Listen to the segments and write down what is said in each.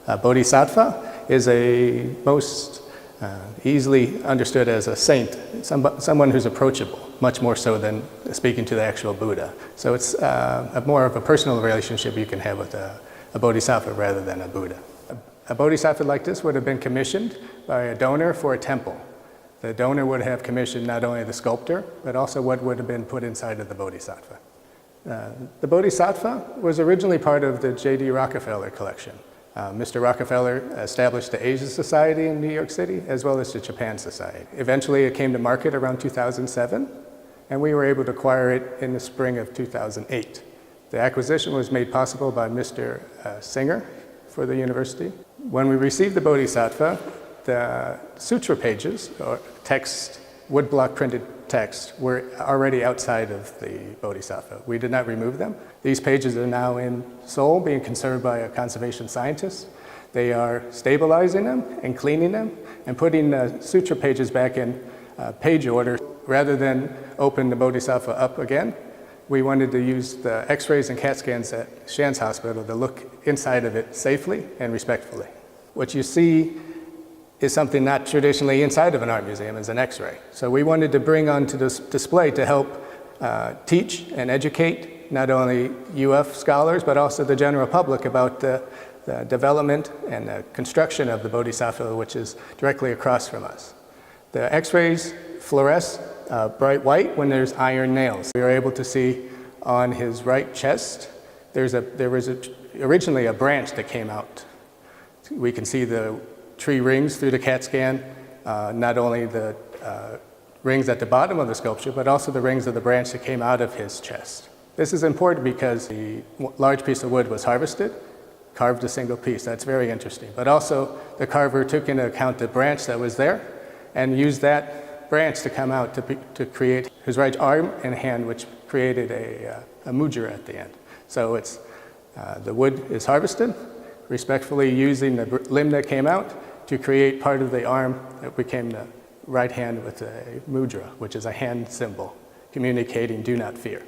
Bodhisattva is a most easily understood as a saint, someone who's approachable, much more so than speaking to the actual Buddha. So it's more of a personal relationship you can have with a Bodhisattva rather than a Buddha. A Bodhisattva like this would have been commissioned by a donor for a temple. The donor would have commissioned not only the sculptor, but also what would have been put inside of the Bodhisattva. The Bodhisattva was originally part of the J.D. Rockefeller collection. Mr. Rockefeller established the Asia Society in New York City, as well as the Japan Society. Eventually it came to market around 2007, and we were able to acquire it in the spring of 2008. The acquisition was made possible by Mr. Singer for the university. When we received the Bodhisattva, the sutra pages, or text, woodblock printed text, were already outside of the Bodhisattva. We did not remove them. These pages are now in Seoul, being conserved by a conservation scientist. They are stabilizing them and cleaning them and putting the sutra pages back in page order. Rather than open the Bodhisattva up again, we wanted to use the x-rays and CAT scans at Shands Hospital to look inside of it safely and respectfully. What you see is something not traditionally inside of an art museum, is an x-ray. So we wanted to bring onto this display to help teach and educate not only UF scholars, but also the general public about the development and the construction of the Bodhisattva, which is directly across from us. The x-rays fluoresce bright white when there's iron nails. We were able to see on his right chest, there was originally a branch that came out. We can see the tree rings through the CAT scan, not only the rings at the bottom of the sculpture, but also the rings of the branch that came out of his chest. This is important because the large piece of wood was harvested, carved a single piece. That's very interesting. But also the carver took into account the branch that was there and used that branch to come out to create his right arm and hand, which created a mudra at the end. So it's the wood is harvested, respectfully using the limb that came out to create part of the arm that became the right hand with a mudra, which is a hand symbol communicating do not fear.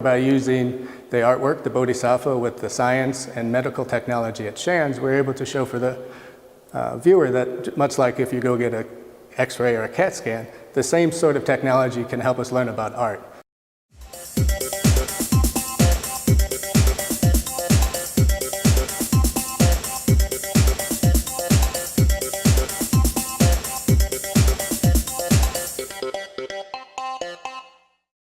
By using the artwork, the Bodhisattva, with the science and medical technology at Shands, we're able to show for the viewer that much like if you go get an X-ray or a CAT scan, the same sort of technology can help us learn about art.